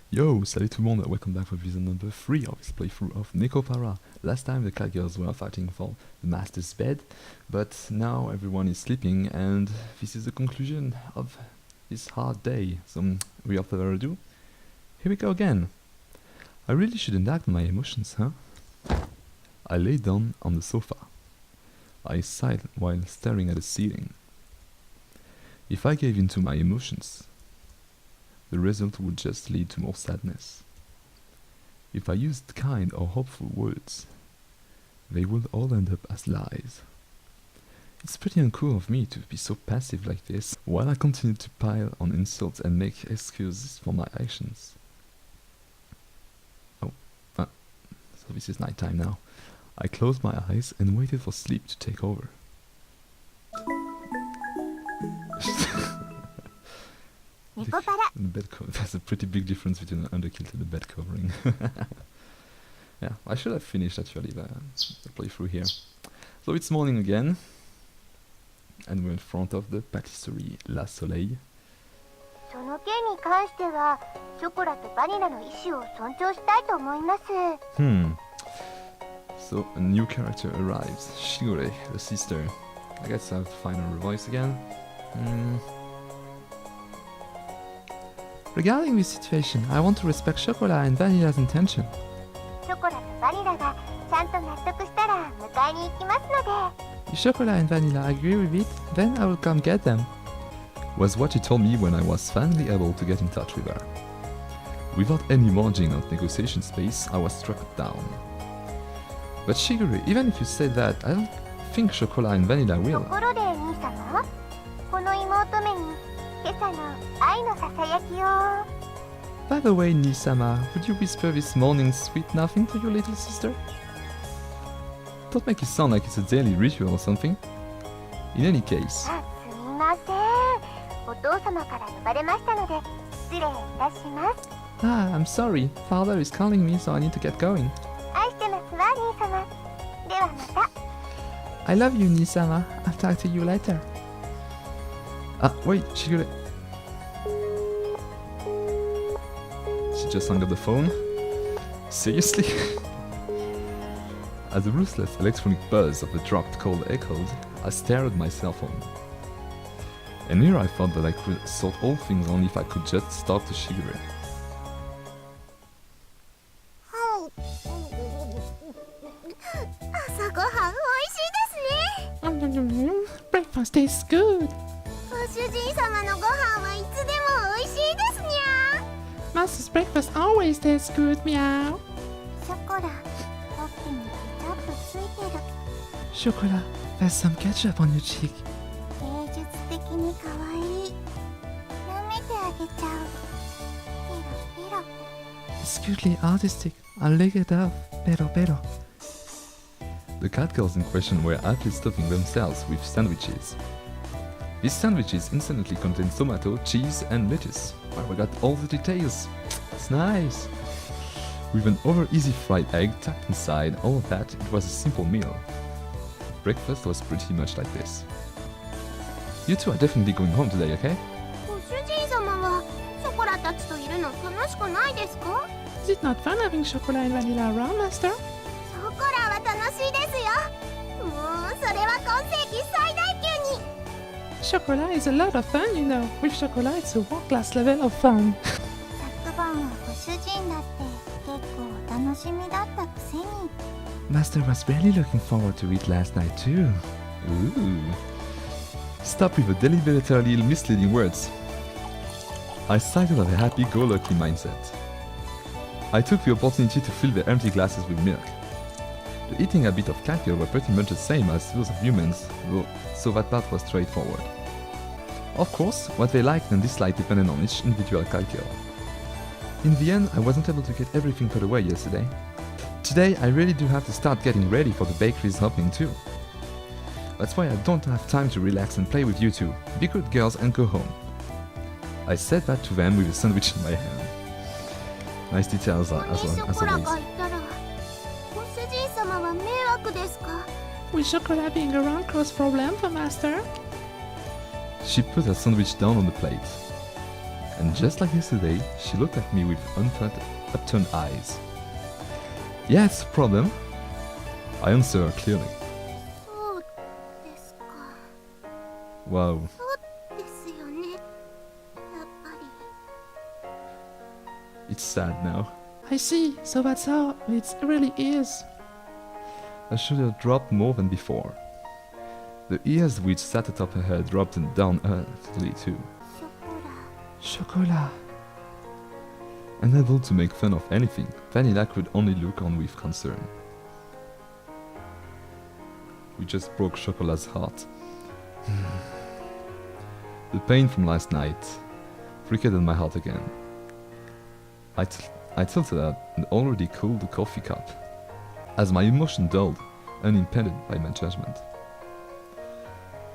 Yo, salut tout le monde, welcome back for episode number 3 of this playthrough of NekoPara. Last time the cat girls were fighting for the master's bed, but now everyone is sleeping and this is the conclusion of this hard day. So without further ado, here we go again. I really shouldn't act on my emotions, huh? I lay down on the sofa. I sighed while staring at the ceiling. If I gave in to my emotions, the result would just lead to more sadness. If I used kind or hopeful words, they would all end up as lies. It's pretty uncool of me to be so passive like this, while I continue to pile on insults and make excuses for my actions. So this is night time now. I closed my eyes and waited for sleep to take over. The bed there's a pretty big difference between an underkilt and a bed covering. Yeah, I should have finished actually the playthrough here. So it's morning again, and we're in front of the patisserie La Soleil. その件に関しては、ショコラとバニラの意思を尊重したいと思います。So a new character arrives, Shigure, the sister. I guess I have to find her voice again. Regarding this situation, I want to respect Chocola and Vanilla's intention. ショコラとバニラがちゃんと納得したら迎えに行きますので。If Chocola and Vanilla agree with it, then I will come get them. Was what she told me when I was finally able to get in touch with her. Without any margin of negotiation space, I was struck down. But Shigure, even if you say that, I don't think Chocola and Vanilla will. ところで兄様、この妹めに今朝の愛のささやきを。By the way, Nisama, would you whisper this morning's sweet nothing to your little sister? Don't make it sound like it's a daily ritual or something. In any case... あ、すみません。お父様から呼ばれましたので、失礼いたします。Ah, I'm sorry. Father is calling me, so I need to get going. 愛してますわ、兄様。ではまた。I love you, Nisama. I'll talk to you later. Ah, wait, Shigure. She just hung up the phone. Seriously? As the ruthless electronic buzz of the dropped call echoed, I stared at my cell phone. And here I thought that I could sort all things only if I could just talk to Shigure. Breakfast tastes good. Master's breakfast always tastes good, meow. Chocola, there's some ketchup on your cheek. It's cutely artistic. I'll lick it up. Pero. The cat girls in question were aptly stuffing themselves with sandwiches. These sandwiches instantly contained tomato, cheese and lettuce. Wow, we got all the details. It's nice. With an over-easy fried egg tucked inside all of that, it was a simple meal. Breakfast was pretty much like this. You two are definitely going home today, okay? Is it not fun having Chocola and Vanilla around, Master? Chocola is a lot of fun, you know. With Chocola, it's a world-class level of fun. Master was really looking forward to it last night too. Ooh. Stop with the deliberately misleading words. I cited of a happy-go-lucky mindset. I took the opportunity to fill the empty glasses with milk. The eating habits of cat girl were pretty much the same as those of humans, though, so that part was straightforward. Of course, what they liked and disliked depended on each individual cat girl. In the end, I wasn't able to get everything put away yesterday. Today, I really do have to start getting ready for the bakery's opening too. That's why I don't have time to relax and play with you two. Be good girls and go home. I said that to them with a sandwich in my hand. Nice details as always. Will Chocola being around cause problem for Master? She put her sandwich down on the plate. And just like yesterday, she looked at me with upturned eyes. Yeah, it's a problem. I answer her clearly. そうですか。 Wow. そうですよね。やっぱり。 It's sad now. I see, so that's how it really is. Her shoulder dropped more than before. The ears which sat atop her head dropped down earthly too. ショコラ。 Chocola! Unable to make fun of anything, Vanilla could only look on with concern. We just broke Chocola's heart. The pain from last night pricked in my heart again. I tilted out an already cooled coffee cup, as my emotion dulled, unimpeded by my judgment.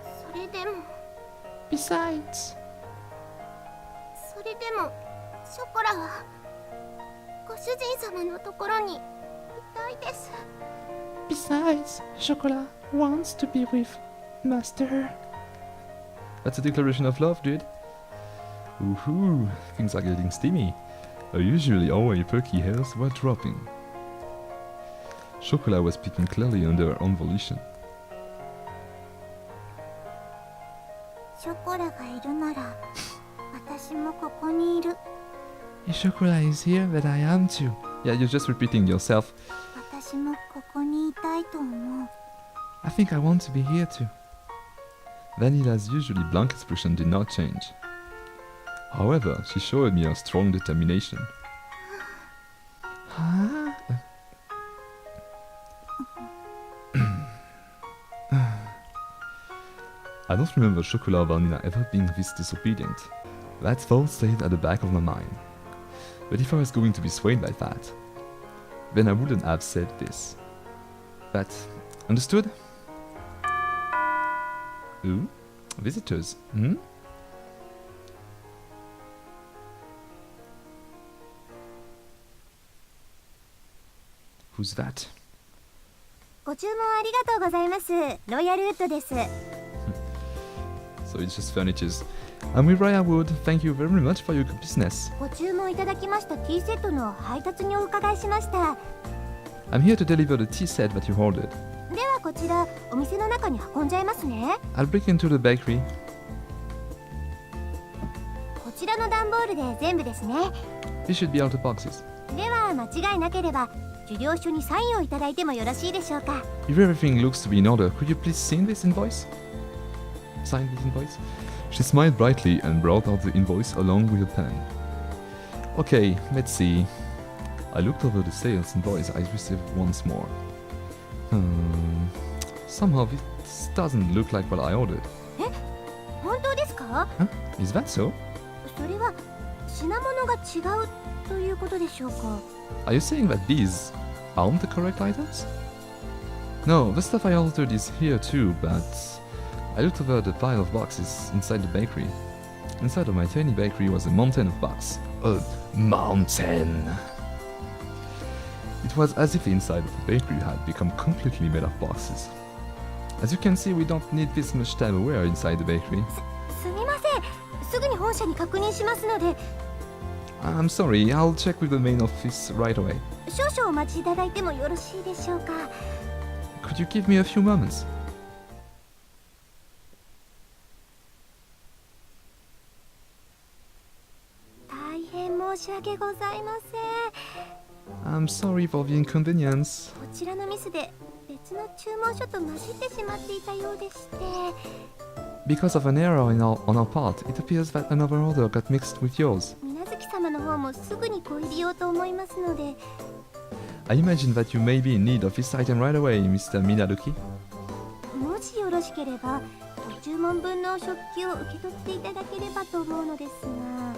それでも、 Besides, それでも、ショコラは、ご主人様のところにいたいです。 besides, Chocola wants to be with Master. That's a declaration of love, dude. Woohoo, things are getting steamy. Her usually always perky hairs were dropping. Chocola was speaking clearly under her own volition. ショコラがいるなら、私もここにいる。 If Chocola is here, then I am too. Yeah, you're just repeating yourself. 私もここにいたいと思う。 I think I want to be here too. Vanilla's usually blank expression did not change. However, she showed me a strong determination. Huh? I don't remember Chocola or Vanilla ever being this disobedient. That thought stayed at the back of my mind. But if I was going to be swayed by that, then I wouldn't have said this. But, understood? Ooh, visitors, hmm? Who's that? ご注文ありがとうございます。ロイヤルウッドです。 So it's just furnitures. I'm with Raya Wood. Thank you very much for your good business. ご注文いただきましたティーセットの配達にお伺いしました。 I'm here to deliver the tea set that you ordered. ではこちらお店の中に運んじゃいますね。 I'll break into the bakery. こちらの段ボールで全部ですね。 This should be out of boxes. では間違いなければ受領書にサインをいただいてもよろしいでしょうか。 If everything looks to be in order, could you please sign this invoice? Sign this invoice? She smiled brightly and brought out the invoice along with a pen. Okay, let's see. I looked over the sales invoice I received once more. Somehow this doesn't look like what I ordered. 本当ですか？ Huh? Is that so? それは品物が違うということでしょうか。 Are you saying that these aren't the correct items? No, the stuff I ordered is here too, but I looked over the pile of boxes inside the bakery. Inside of my tiny bakery was a mountain of boxes. A mountain! It was as if the inside of the bakery had become completely made of boxes. As you can see, we don't need this much time away inside the bakery. すみません。すぐに本社に確認しますので、 I'm sorry, I'll check with the main office right away. 少々お待ちいただいてもよろしいでしょうか。 Could you give me a few moments? 大変申し訳ございません。 I'm sorry for the inconvenience. こちらのミスで別の注文書と混じってしまっていたようでして。 Because of an error on our part, it appears that another order got mixed with yours. 水月様の方もすぐにご入りようと思いますので、 I imagine that you may be in need of this item right away, Mr. Minaruki. もしよろしければご注文分の食器を受け取っていただければと思うのですが。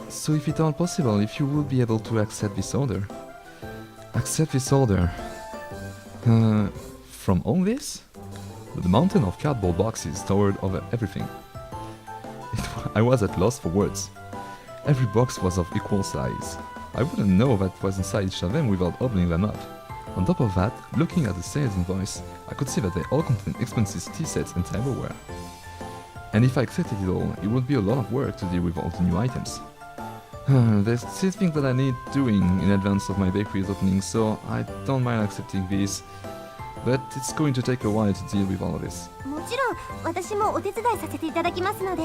So if at all possible, if you would be able to accept this order. Accept this order. From all this? The mountain of cardboard boxes towered over everything. I was at loss for words. Every box was of equal size. I wouldn't know what was inside each of them without opening them up. On top of that, looking at the sales invoice, I could see that they all contained expensive tea sets and tableware. And if I accepted it all, it would be a lot of work to deal with all the new items. There's still things that I need doing in advance of my bakery's opening, so I don't mind accepting this. But it's going to take a while to deal with all of this. もちろん私もお手伝いさせていただきますので、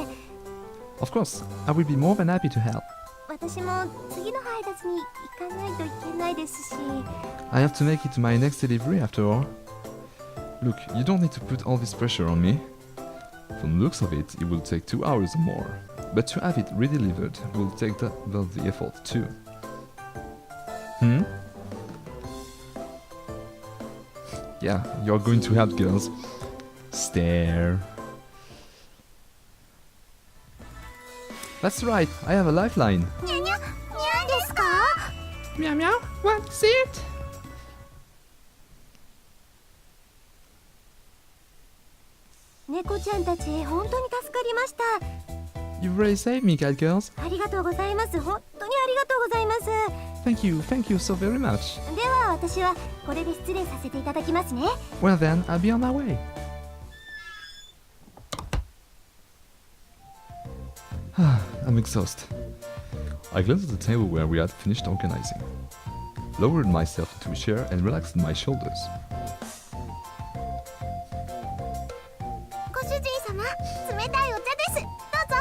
Of course, I will be more than happy to help. 私も次の配達に行かないといけないですし、 I have to make it to my next delivery after all. Look, you don't need to put all this pressure on me. From the looks of it, it will take 2 hours or more. But to have it redelivered will take double the effort too. Yeah, you're going to help, girls. Stare. That's right, I have a lifeline. にゃにゃ、にゃんですか？ Meow meow. What? See it? 猫ちゃんたち本当に助かりました。 You've really saved me, cat girls. ありがとうございます。本当にありがとうございます。 Thank you so very much. では私はこれで失礼させていただきますね。 Well then, I'll be on my way. I'm exhausted. I glanced at the table where we had finished organizing, lowered myself into a chair and relaxed my shoulders. ご主人様、冷たいお茶です。どうぞ。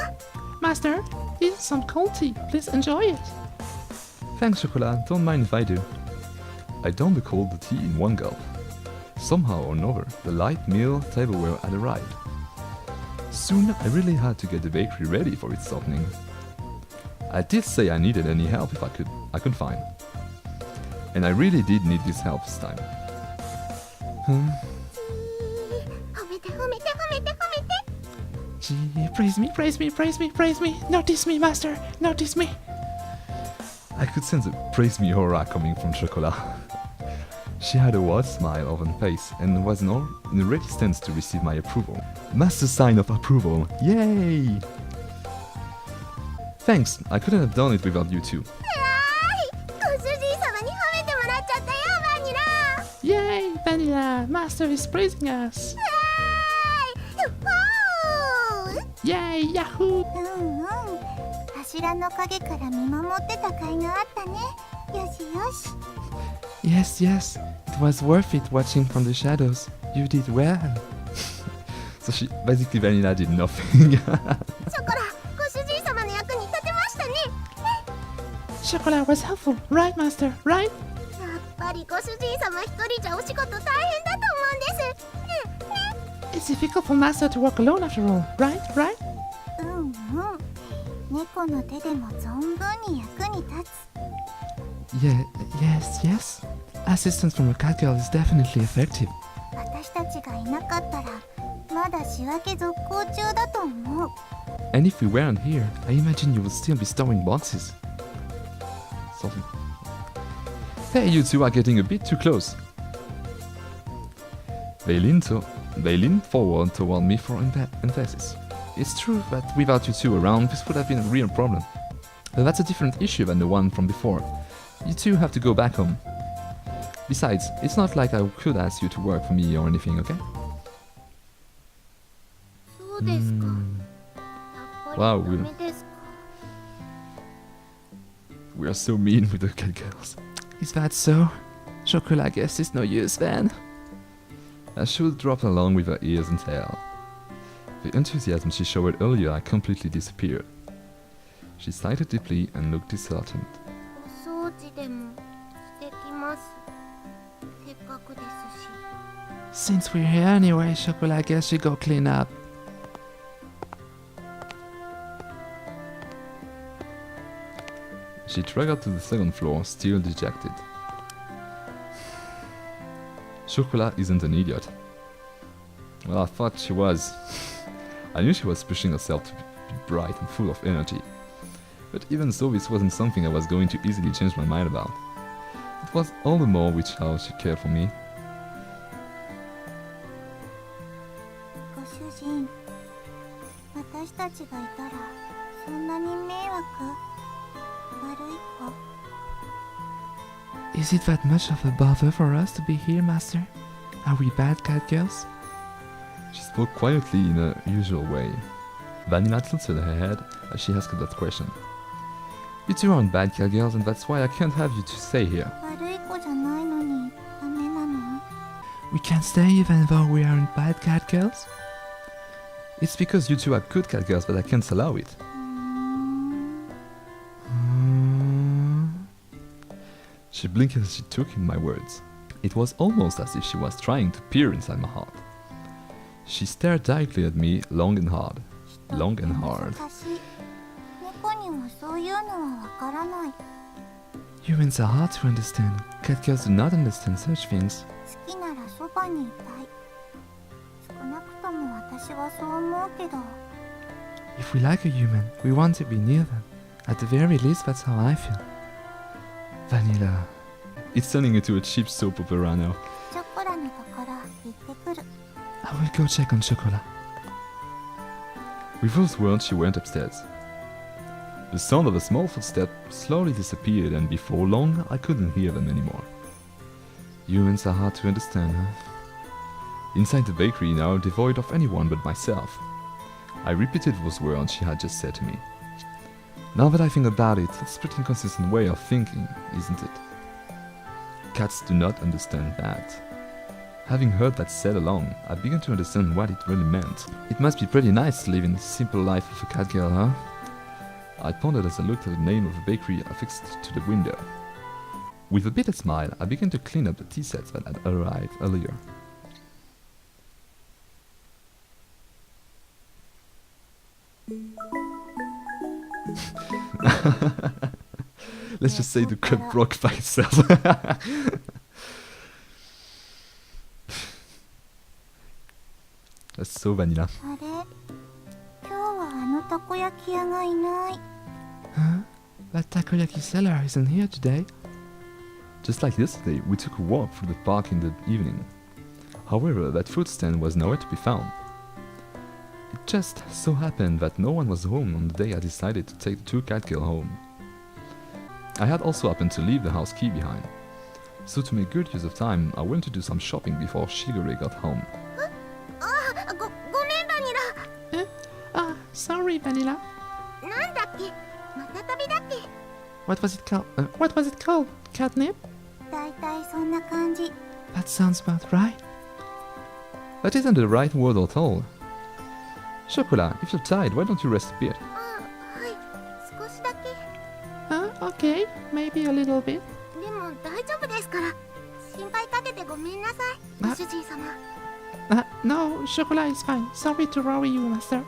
Master, this is some cold tea. Please enjoy it. Thanks, Chocola. Don't mind if I do. I downed the cold tea in one gulp. Somehow or another, the light meal tableware had arrived. Soon, I really had to get the bakery ready for its opening. I did say I needed any help if I could find. And I really did need this help this time. 褒めて褒めて褒めて褒めて。 Gee, praise me, praise me, praise me, praise me. Notice me, master. Notice me. I could sense a praise me aura coming from Chocola. She had a wide smile on her face and was in a ready stance to receive my approval. Master sign of approval. Yay! Thanks, I couldn't have done it without you two. ご主人様に褒めてもらっちゃったよ、バニラ。 Yay, Vanilla. Master is praising us. ほー。 Yay, Yahoo. うんうん。柱の陰から見守ってた甲斐があったね。よしよし。 Yes, yes. It was worth it watching from the shadows. You did well. So basically Vanilla did nothing. ショコラ、ご主人様の役に立てましたね。 Chocola was helpful, right, Master? Right? やっぱりご主人様一人じゃお仕事大変だと思うんです。 It's difficult for Master to work alone after all, right? Right? うんうん。猫の手でも存分に役に立つ。 Yeah, yes, yes. Assistance from a cat girl is definitely effective. 私たちがいなかったらまだ仕分け続行中だと思う。 And if we weren't here, I imagine you would still be storing boxes. Something. Hey, you two are getting a bit too close. They leaned forward toward me for emphasis. It's true that without you two around, this would have been a real problem. But that's a different issue than the one from before. You two have to go back home. Besides, it's not like I could ask you to work for me or anything, okay? そうですか。やっぱ Wow, りダメですか。 We are so mean with the cat girls. Is that so? Chocola, I guess, is no use then. As she would drop along with her ears and tail. The enthusiasm she showed earlier had completely disappeared. She sighed deeply and looked disheartened. お掃除でもしてきます。せっかくですし。 Since we're here anyway, Chocola, I guess you go clean up. She trudged to the second floor, still dejected. Chocola isn't an idiot. Well, I thought she was. I knew she was pushing herself to be bright and full of energy. But even so, this wasn't something I was going to easily change my mind about. It was all the more which how she cared for me. ご主人、私たちがいたらそんなに迷惑？悪い子？ Is it that much of a bother for us to be here, Master? Are we bad cat girls? She spoke quietly in her usual way. Vanilla tilted her head as she asked that question. You two aren't bad cat girls, and that's why I can't have you to stay here. 悪い子じゃないのにダメなの？ We can't stay even though we aren't bad cat girls? It's because you two are good cat girls that I can't allow it. うーん She blinked as she took in my words. It was almost as if she was trying to peer inside my heart. She stared directly at me long and hard. Long and hard. 難しい。猫にはそういうのはわからない。 Humans are hard to understand. Cat girls do not understand such things. 好きならそばにいたい。少なくとも私はそう思うけど。 If we like a human, we want to be near them. At the very least, that's how I feel. Vanilla. It's turning into a cheap soap opera now. チョコラのところ行ってくる。 I will go check on Chocola. With those words, she went upstairs. The sound of a small footstep slowly disappeared, and before long, I couldn't hear them anymore. Humans are hard to understand, huh? Inside the bakery now, devoid of anyone but myself, I repeated those words she had just said to me. Now that I think about it, it's a pretty inconsistent way of thinking, isn't it? Cats do not understand that. Having heard that said along, I began to understand what it really meant. It must be pretty nice to live in the simple life of a cat girl, huh? I pondered as I looked at the name of the bakery affixed to the window. With a bitter smile, I began to clean up the tea sets that had arrived earlier. Let's just say the cup broke by itself. That's so vanilla. あれ、今日はあのたこ焼き屋がいない。 Huh? That takoyaki seller isn't here today. Just like yesterday, we took a walk through the park in the evening. However, that fruit stand was nowhere to be found. It just so happened that no one was home on the day I decided to take the two cat girls home. I had also happened to leave the house key behind. So to make good use of time, I went to do some shopping before Shigure got home. ごめんバニ Ah, sorry, Vanilla. ラ。なんだっけ、また旅だっけ。 What was it called? What was it called? Catnip? だいたいそんな感じ。 That sounds about right. That isn't the right word at all. Chocola, if you're tired, why don't you rest a bit? ああ、はい、少しだけ。 Okay, maybe a little bit. でも大丈夫ですから。心配かけてごめんなさい、ご主人様。 No, Chocola is fine. Sorry to worry you, Master.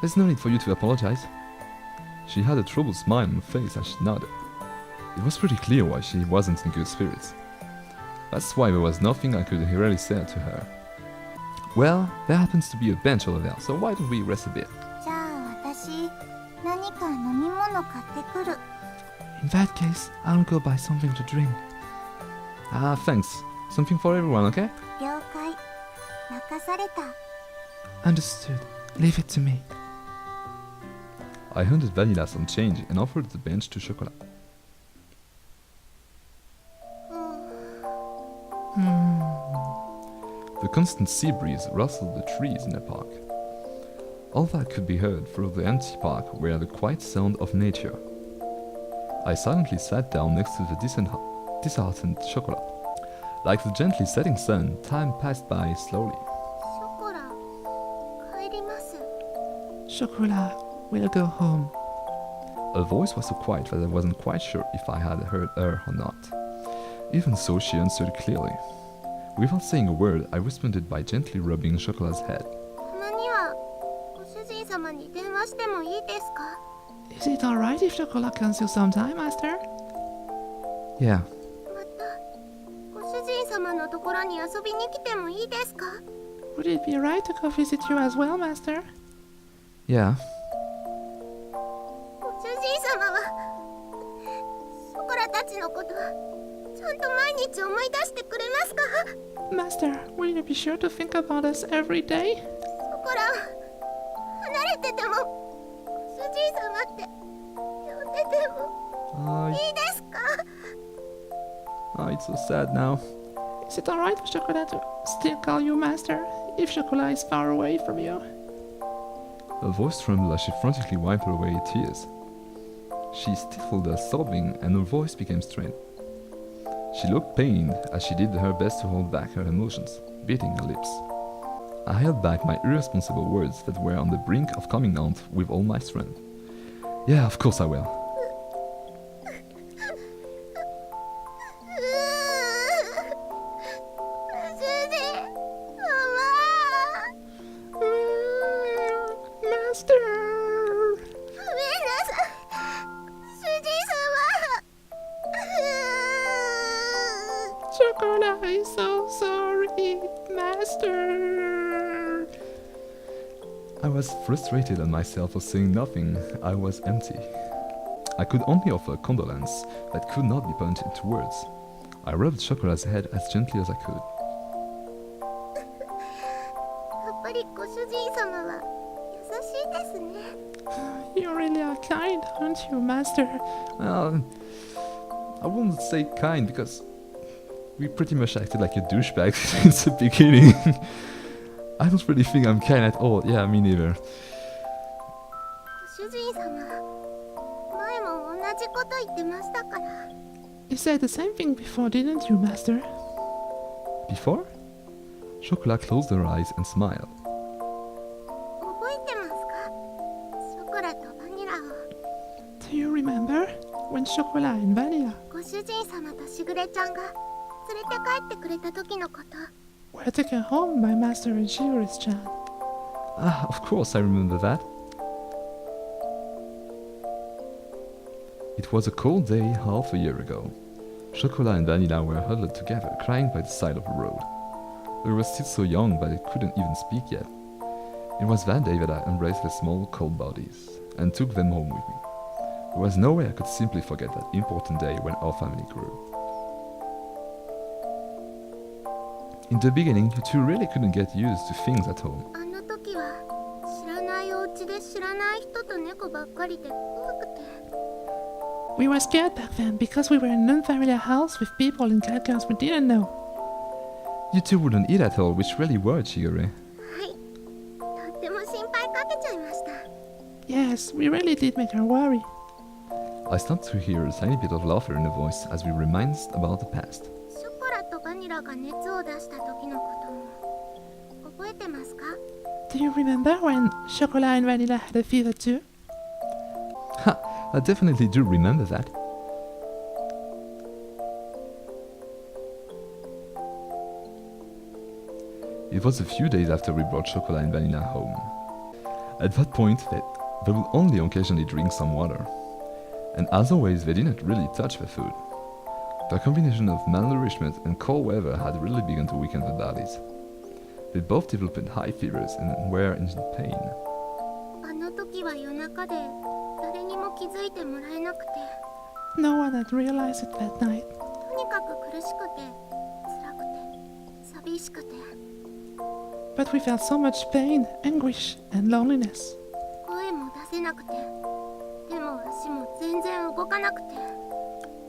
There's no need for you to apologize. She had a troubled smile on her face as she nodded. It was pretty clear why she wasn't in good spirits. That's why there was nothing I could really say to her. Well, there happens to be a bench over there, so why don't we rest a bit? じゃあ私、何か飲み物買ってくる。 In that case, I'll go buy something to drink. Ah, thanks. Something for everyone, okay? 了解。任された。 Understood. Leave it to me. I handed Vanilla some change and offered the bench to Chocola. The constant sea breeze rustled the trees in the park. All that could be heard through the empty park were the quiet sound of nature. I silently sat down next to the disheartened Chocola. Like the gently setting sun, time passed by slowly. ショコラ、帰ります。 Chocola, we'll go home. Her voice was so quiet that I wasn't quite sure if I had heard her or not. Even so, she answered clearly. Without saying a word, I responded by gently rubbing Chocola's head. たまにはご主人様に電話してもいいですか？ Is it alright if Chocola comes here sometime, Master? Yeah, またご主人様のところに遊びに来てもいいですか？ Would it be right to go visit you as well, Master? yeah. ご主人様はショコラたちのことはちゃんと毎日思い出してくれますか？ Master, will you be sure to think about us every day? ショコラは離れててもご主人様って呼んでてもいいですか？ It's so sad now. Is it alright for Chocola to still call you Master if Chocola is far away from you? Her voice trembled as she frantically wiped away tears. She stifled a sobbing and her voice became strained. She looked pained as she did her best to hold back her emotions, biting her lips. I held back my irresponsible words that were on the brink of coming out with all my strength. Yeah, of course I will. Master! Chocola is so sorry, Master! I was frustrated at myself for saying nothing. I was empty. I could only offer condolence that could not be put into words. I rubbed Chocola's head as gently as I could. やっぱりご主人様は優しいですね。 You really are kind, aren't you, Master? I wouldn't say kind because we pretty much acted like a douchebag since the beginning. I don't really think I'm kind at all. Yeah, me neither. ご主人様、前も同じこと言ってましたから。 You said the same thing before, didn't you, Master? Before? Chocola closed her eyes and smiled. 覚えてますか？ショコラとバニラを。 Do you remember when Chocola and Vanilla ご主人様としぐれちゃんが連れて帰ってくれた時のこと。 were taken home by Master and Shigeru-chan? Ah, of course I remember that. It was a cold day half a year ago. Chocola and Vanilla were huddled together, crying by the side of the road. They were still so young that they couldn't even speak yet. It was that day that I embraced their small, cold bodies and took them home with me. There was no way I could simply forget that important day when our family grew. In the beginning, you two really couldn't get used to things at home. あの時は知らないお家で知らない人と猫ばっかりで怖くて。 We were scared back then because we were in an unfamiliar house with people and characters we didn't know. You two wouldn't eat at all, which really worried Shigeru. はい。とっても心配かけちゃいました。 Yes, we really did make her worry. I started to hear a tiny bit of laughter in her voice as we reminisced about the past. ショコラとバニラが熱を出した時のことも覚えてますか？ Do you remember when Chocola and Vanilla had a fever too? Ha! I definitely do remember that. It was a few days after we brought Chocola and Vanilla home. At that point, they would only occasionally drink some water. And as always, they didn't really touch their food. The combination of malnourishment and cold weather had really begun to weaken their bodies. They both developed high fevers and were in pain. あの時は夜中で誰にも気づいてもらえなくて、 No one had realized it that night. とにかく苦しくて辛くて寂しくて、 But we felt so much pain, anguish, and loneliness. 声も出せなくて、手も足も全然動かなくて、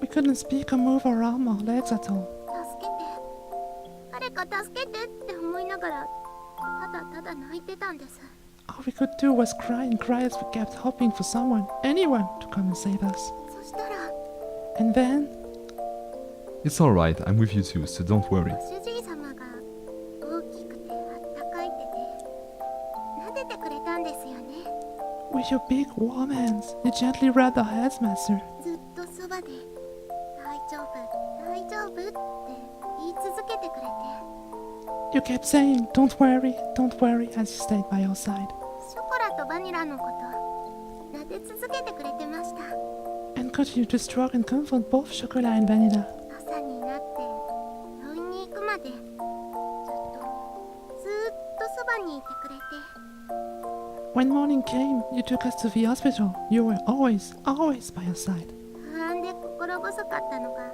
We couldn't speak or move our arm or legs at all. 助けて、誰か助けてって思いながらただただ泣いてたんです。 All we could do was cry and cry as we kept hoping for someone, anyone, to come and save us. そしたら And then, It's alright, I'm with you too, so don't worry. ご主人様が大きくてあったかい手で撫でてくれたんですよね。 with your big warm hands, you gently rubbed our heads, Master. ずっとそばで大丈夫大丈夫って言い続けてくれて、 You kept saying, don't worry, as you stayed by your side. ショコラとバニラのこと撫で続けてくれてました。 And continued to stroke and comfort both Chocola and Vanilla. 朝になって病院に行くまでずっとそばにいてくれて、 When morning came, you took us to the hospital. You were always by your side. 不安で心細かったのが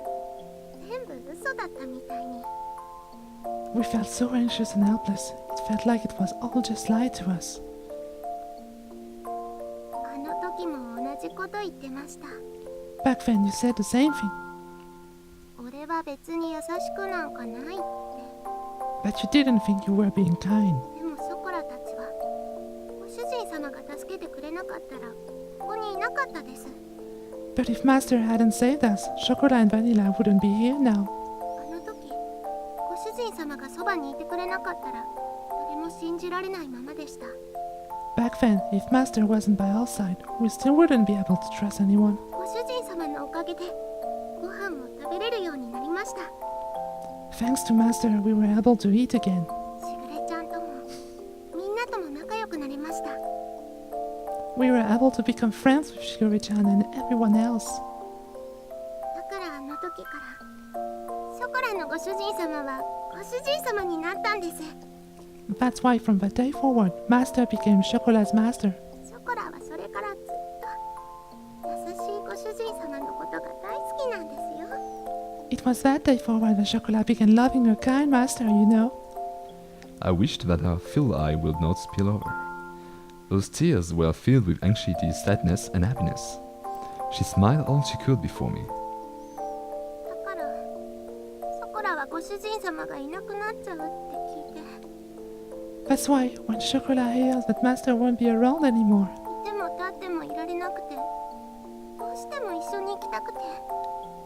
全部嘘だったみたいに。 We felt so anxious and helpless. It felt like it was all just lied to us. あの時も同じこと言ってました。 Back then, you said the same thing, 俺は別に優しくなんかないって。 but you didn't think you were being kind. でもショコラたちはご主人様が助けてくれなかったらここにいなかったです。But if Master hadn't saved us, Chocola and Vanilla wouldn't be here now. あの時ご主人様がそばにいてくれなかったら誰も信じられないままでした。 Back then, if Master wasn't by our side, we still wouldn't be able to trust anyone. ご主人様のおかげでご飯も食べれるようになりました。 Thanks to Master, we were able to eat again. しぐれちゃんともみんなとも仲良くなりました。 We were able to become friends with Shigure-chan and everyone else. だからあの時からショコラのご主人様はご主人様になったんです。 That's why from that day forward, Master became Chocola's master. ショコラはそれからずっと優しいご主人様のことが大好きなんですよ。 It was that day forward that Chocola began loving her kind master, you know. I wished that her full eye would not spill over. Those tears were filled with anxiety, sadness, and happiness. She smiled all she could before me. だからショコラはご主人様がいなくなっちゃうって聞いて、 That's why, when Chocola hears that Master won't be around anymore, いても立ってもいられなくて、どうしても一緒に行きたくて、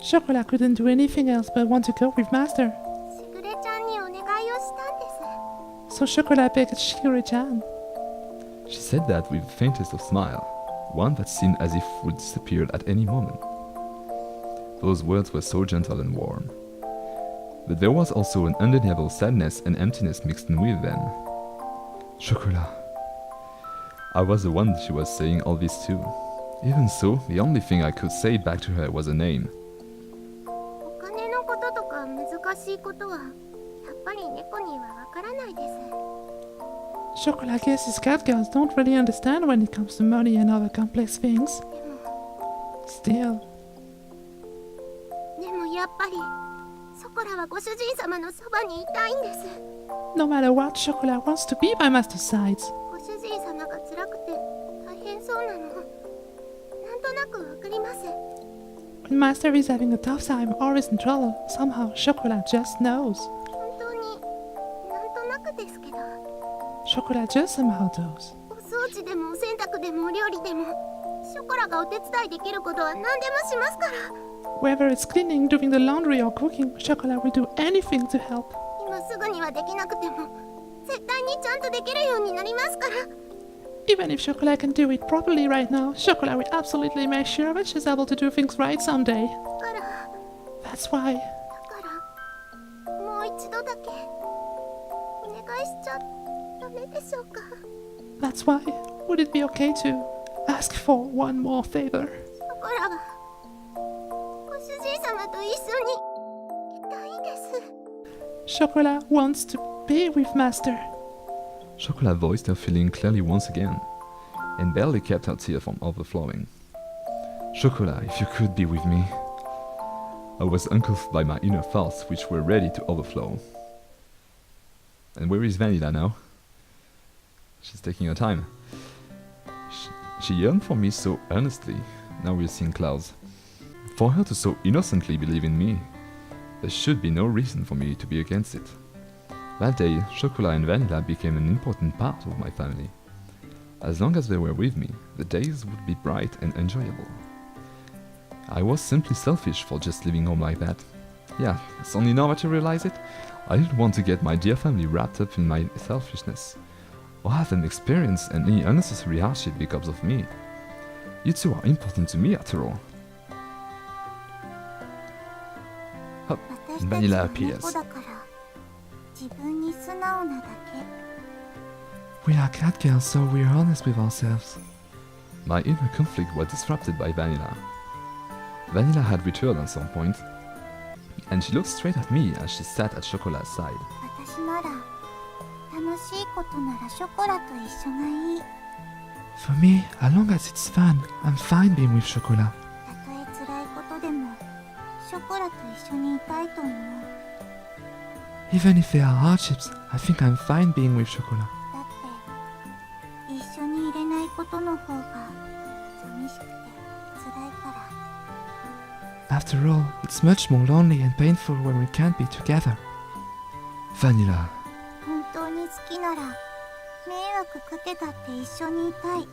Chocola couldn't do anything else but want to go with Master. しぐれちゃんにお願いをしたんです。 So Chocola begged Shigure-chan. She said that with the faintest of smile, one that seemed as if would disappear at any moment. Those words were so gentle and warm. But there was also an undeniable sadness and emptiness mixed in with them. Chocola. I was the one she was saying all this to. Even so, the only thing I could say back to her was a name. お金のこととか難しいことはやっぱり猫にはわからないです。 Chocola guesses catgirls don't really understand when it comes to money and other complex things. でも Still, でもやっぱりショコラはご主人様のそばにいたいんです。 no matter what, Chocola wants to be by Master's side. ご主人様が辛くて大変そうなのなんとなくわかります。 When Master is having a tough time or is in trouble, somehow Chocola just knows. 本当になんとなくですけど、 Chocola just somehow does. お掃除でもお洗濯でもお料理でもショコラがお手伝いできることは何でもしますから。 Whether it's cleaning, doing the laundry or cooking, Chocola will do anything to help. 今すぐにはできなくても絶対にちゃんとできるようになりますから。 Even if Chocola can do it properly right now, Chocola will absolutely make sure that she's able to do things right someday. だから That's why. だからもう一度だけお願いしちゃダメでしょうか。 That's why. Would it be okay to ask for one more favor? ショコラはご主人様と一緒にいたいんです。 Chocola wants to be with Master. Chocola voiced her feeling clearly once again, and barely kept her tears from overflowing. Chocola, if you could be with me. I was uncouth by my inner thoughts, which were ready to overflow. And where is Vanilla now? She's taking her time. She yearned for me so earnestly, now we're seeing clouds. For her to so innocently believe in me, there should be no reason for me to be against it. That day, Chocola and Vanilla became an important part of my family. As long as they were with me, the days would be bright and enjoyable. I was simply selfish for just leaving home like that. Yeah, it's only now that you realize it. I didn't want to get my dear family wrapped up in my selfishness, or have them experience any unnecessary hardship because of me. You two are important to me after all. Hop, 私たち Vanilla は appears. 猫だから自分に素直なだけ。 We are catgirls, so we're honest with ourselves. My inner conflict was disrupted by Vanilla. Vanilla had returned at some point, and she looked straight at me as she sat at Chocola's side. 私なら楽しいことならショコラと一緒がいい。 For me, as long as it's fun, I'm fine being with Chocola. たとえ辛いことでもショコラと一緒にいたいと思う。 Even if there are hardships, I think I'm fine being with Chocola. だって一緒にいれないことの方が寂しくて辛いから。 After all, it's much more lonely and painful when we can't be together. Vanilla, 本当に好きなら迷惑かけたって一緒にいたい。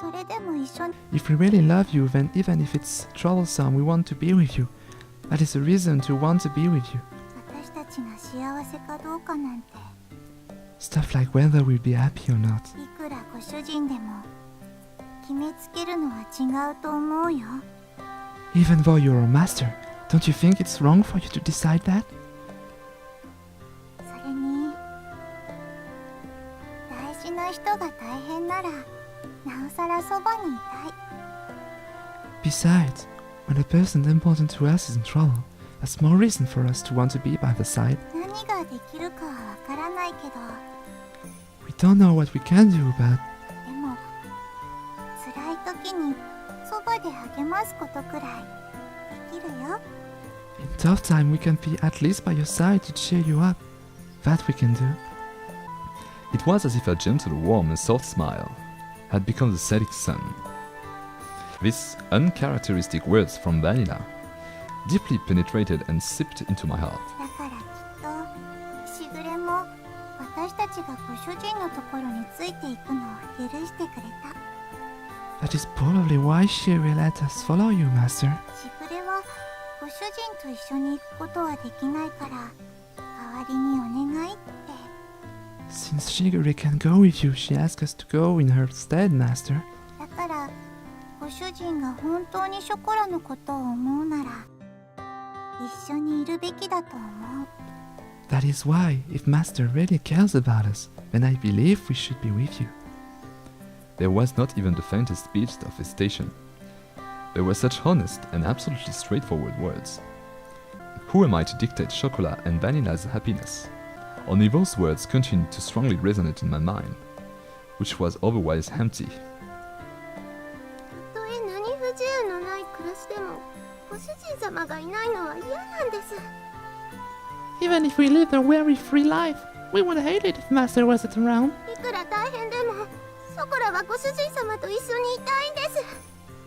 それでも一緒に If we really love you, then even if it's troublesome, we want to be with you. That is a reason to want to be with you. 私たちが幸せかどうかなんて Stuff like whether we'll be happy or not. いくらご主人でも決めつけるのは違うと思うよ。 Even though you're a master, don't you think it's wrong for you to decide that? それに大事な人が大変ならなおさらそばにいたい。 Besides, when a person important to us is in trouble, that's more reason for us to want to be by the side. 何ができるかはわからないけど We don't know what we can do, but でも辛い時にそばで励ますことくらいできるよ。 in tough time we can be at least by your side to cheer you up. That we can do. It was as if a gentle, warm and soft smile had become the setting sun. These uncharacteristic words from Vanilla deeply penetrated and seeped into my heart. だからきっとしぐれも私たちがご主人のところについていくのを許してくれた。 That is probably why she will let us follow you, master. しぐれはご主人と一緒に行くことはできないから代わりにお願いって。 Since Shigure can go with you, she asked us to go in her stead, master. だからご主人が本当にショコラのことを思うなら一緒にいるべきだと思う。 That is why, if master really cares about us, then I believe we should be with you. There was not even the faintest bit of hesitation. They were such honest and absolutely straightforward words. Who am I to dictate Chocola and Vanilla's happiness? Only those words continued to strongly resonate in my mind, which was otherwise empty. たとえ何不自由のない暮らしでもご主人様がいないのは嫌なんです。 Even if we lived a very free life, we would hate it if master wasn't around. いくら大変でもショコラはご主人様と一緒にいたいんです。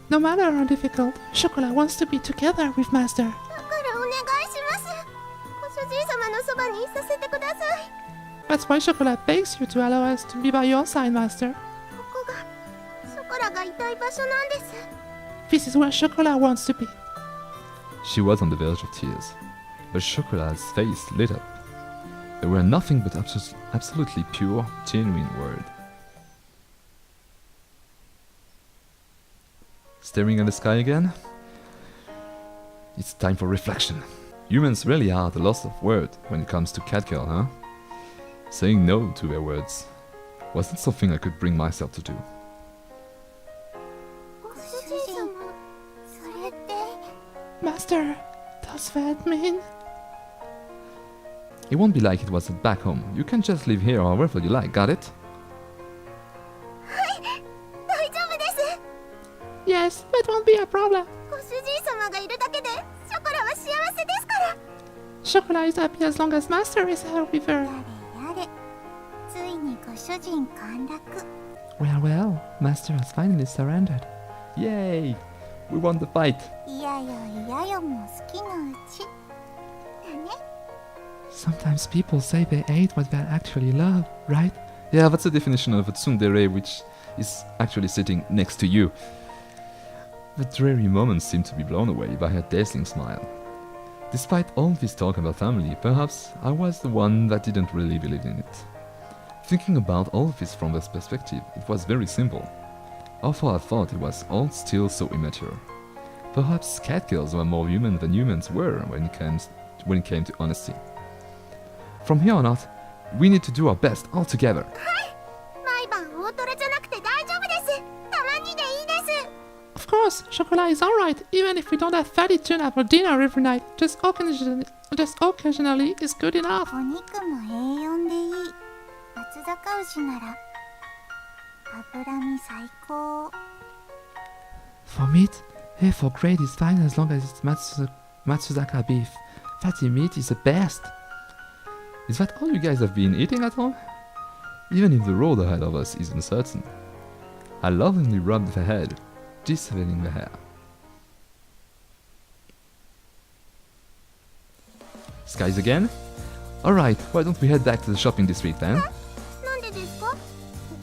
No matter how difficult, Chocola wants to be together with master. だからお願いします。ご主人様のそばにいさせてください。 That's why Chocola begs you to allow us to be by your side, master. ここがショコラがいたい場所なんです。 This is where Chocola wants to be. She was on the verge of tears, but Chocola's face lit up. They were nothing but absolutely pure, genuine words. Staring at the sky again? It's time for reflection. Humans really are the loss of words when it comes to Catgirl, huh? Saying no to their words wasn't something I could bring myself to do. ご主人様、それって Master, does that mean? It won't be like it was back home. You can just live here or wherever you like, got it? 大丈夫です。 Yes, that won't be a problem. ご主人様がいるだけでショコラは幸せですから。 Chocola is happy as long as master is here with her. やれやれ、ついにご主人陥落。 Well, well, master has finally surrendered. Yay! We won the fight! いやよいやよも好きのうち。だね。 Sometimes people say they hate what they actually love, right? Yeah, that's the definition of a tsundere, which is actually sitting next to you. The dreary moments seemed to be blown away by her dazzling smile. Despite all this talk about family, perhaps I was the one that didn't really believe in it. Thinking about all of this from this perspective, it was very simple. Although I thought it was all still so immature. Perhaps catgirls were more human than humans were when it came to honesty. From here on out, we need to do our best all together. 毎晩大トロじゃなくて大丈夫です。たまにでいいです。 Of course, Chocola is alright, even if we don't have fatty tuna for dinner every night. Just occasionally is good enough. お肉もA4でいい。松阪牛なら脂身最高。 For meat, A4 grade is fine as long as it's Matsuzaka beef. Fatty meat is the best. Is that all you guys have been eating at home? Even if the road ahead of us is uncertain. I lovingly rubbed her head, disheveling the hair. Skies again? Alright, why don't we head back to the shopping district then? なんでですか？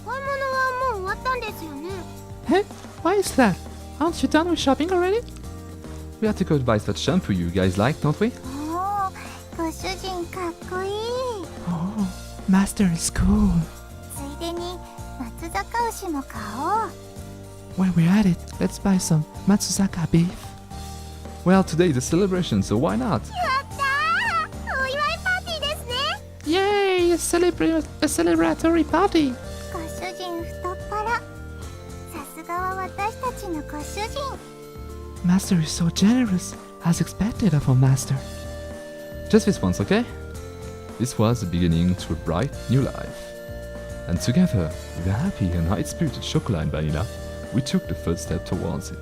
お買い物はもう終わったんですよね。is that? Aren't you done with shopping already? We have to go buy that shampoo you guys like, don't we? おお、ご主人かっこいい。 Oh, Master is cool. ついでに松阪牛も買おう。 While we're at it, let's buy some Matsuzaka beef. Well, today is a celebration, so why not? やったー、お祝いパーティーですね。 Yay! A celebratory party! ご主人太っ腹。さすがは私たちのご主人。 Master is so generous, as expected of our master. Just this once, okay? This was the beginning to a bright new life. And together, with a happy and high-spirited Chocola and Vanilla, we took the first step towards it.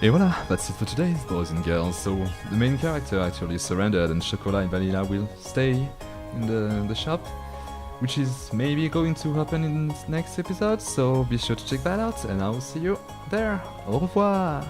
Et voilà, that's it for today, boys and girls. So, the main character actually surrendered and Chocola and Vanilla will stay in the shop, which is maybe going to happen in the next episode, so be sure to check that out, and I will see you there. Au revoir!